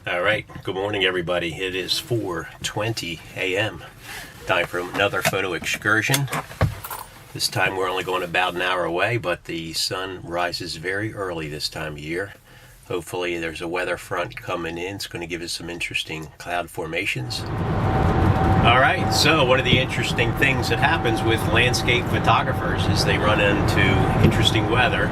All right, good morning everybody. It is 4:20 a.m. Time for another photo excursion. This time we're only going about an hour away, but the sun rises very early this time of year. Hopefully there's a weather front coming in. It's going to give us some interesting cloud formations. All right, so one of the interesting things that happens with landscape photographers is they run into interesting weather.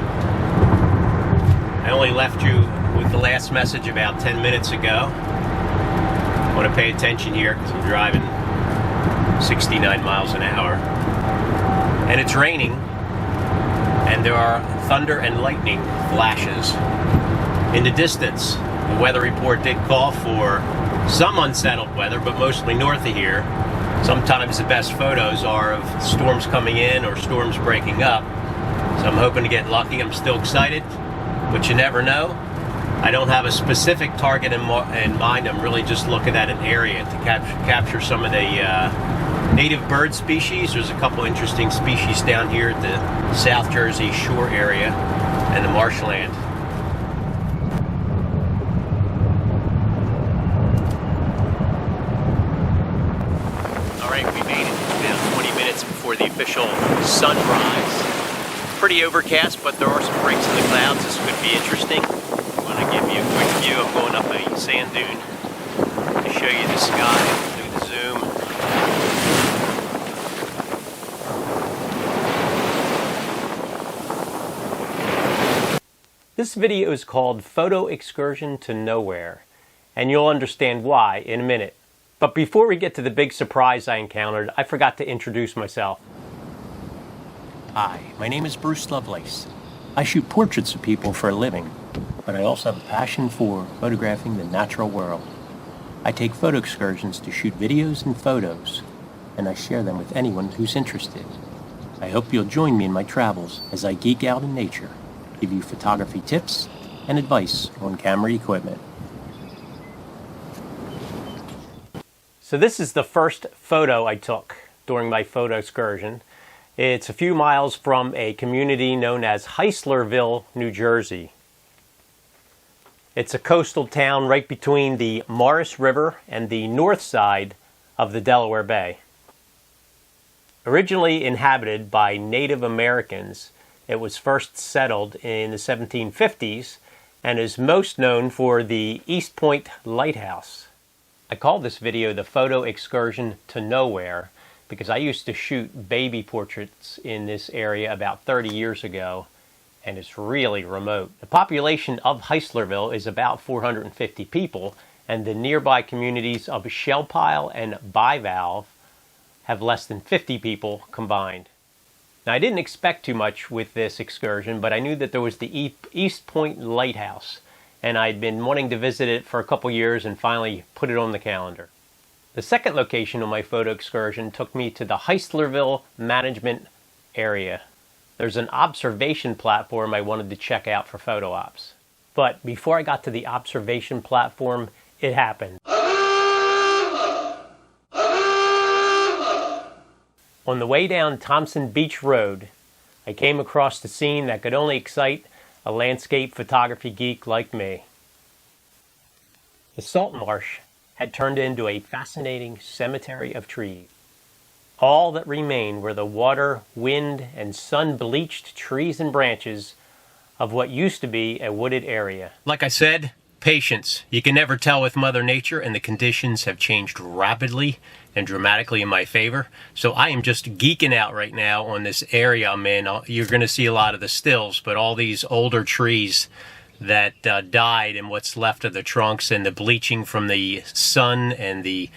I only left you with the last message about 10 minutes ago. I want to pay attention here because I'm driving 69 miles an hour. And it's raining, and there are thunder and lightning flashes. In the distance, the weather report did call for some unsettled weather, but mostly north of here. Sometimes the best photos are of storms coming in or storms breaking up. So I'm hoping to get lucky. I'm still excited, but you never know. I don't have a specific target in mind. I'm really just looking at an area to capture some of the native bird species. There's a couple interesting species down here at the South Jersey shore area and the marshland. All right, we made it about 20 minutes before the official sunrise. Pretty overcast, but there are some breaks in the clouds. This could be interesting. I want to give you a quick view. I'm going up a sand dune to show you the sky through the zoom. This video is called Photo Excursion to Nowhere, and you'll understand why in a minute. But before we get to the big surprise I encountered, I forgot to introduce myself. Hi, my name is Bruce Lovelace. I shoot portraits of people for a living, but I also have a passion for photographing the natural world. I take photo excursions to shoot videos and photos, and I share them with anyone who's interested. I hope you'll join me in my travels as I geek out in nature, give you photography tips and advice on camera equipment. So this is the first photo I took during my photo excursion. It's a few miles from a community known as Heislerville, New Jersey. It's a coastal town right between the Morris River and the north side of the Delaware Bay. Originally inhabited by Native Americans, it was first settled in the 1750s and is most known for the East Point Lighthouse. I call this video the Photo Excursion to Nowhere because I used to shoot baby portraits in this area about 30 years ago, and it's really remote. The population of Heislerville is about 450 people, and the nearby communities of Shellpile and Bivalve have less than 50 people combined. Now, I didn't expect too much with this excursion, but I knew that there was the East Point Lighthouse, and I'd been wanting to visit it for a couple years and finally put it on the calendar. The second location on my photo excursion took me to the Heislerville management area. There's an observation platform I wanted to check out for photo ops. But before I got to the observation platform, it happened. On the way down Thompson Beach Road, I came across the scene that could only excite a landscape photography geek like me. The salt marsh had turned into a fascinating cemetery of trees. All that remained were the water, wind, and sun-bleached trees and branches of what used to be a wooded area. Like I said, patience. You can never tell with Mother Nature, and the conditions have changed rapidly and dramatically in my favor. So I am just geeking out right now on this area I'm in. You're going to see a lot of the stills, but all these older trees that died and what's left of the trunks and the bleaching from the sun and the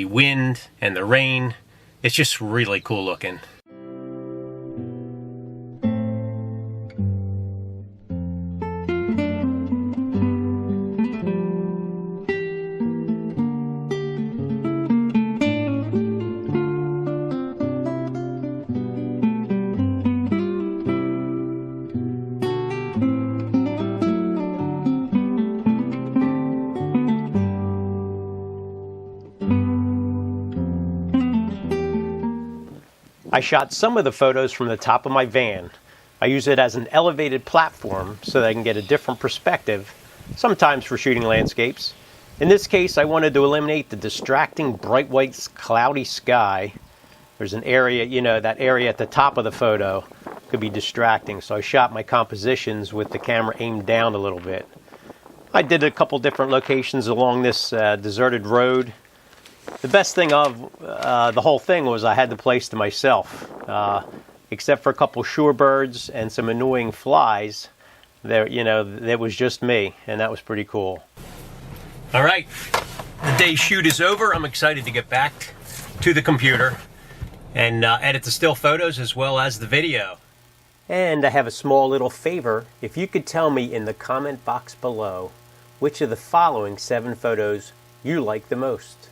wind and the rain. It's just really cool looking. I shot some of the photos from the top of my van. I use it as an elevated platform so that I can get a different perspective, sometimes for shooting landscapes, In this case, I wanted to eliminate the distracting bright white cloudy sky. There's an area, you know, that area at the top of the photo could be distracting, so I shot my compositions with the camera aimed down a little bit. I did a couple different locations along this deserted road. The best thing of the whole thing was I had the place to myself. Except for a couple shorebirds and some annoying flies, there, you know, it was just me, and that was pretty cool. All right, the day's shoot is over. I'm excited to get back to the computer and edit the still photos as well as the video. And I have a small little favor. If you could tell me in the comment box below which of the following 7 photos you like the most.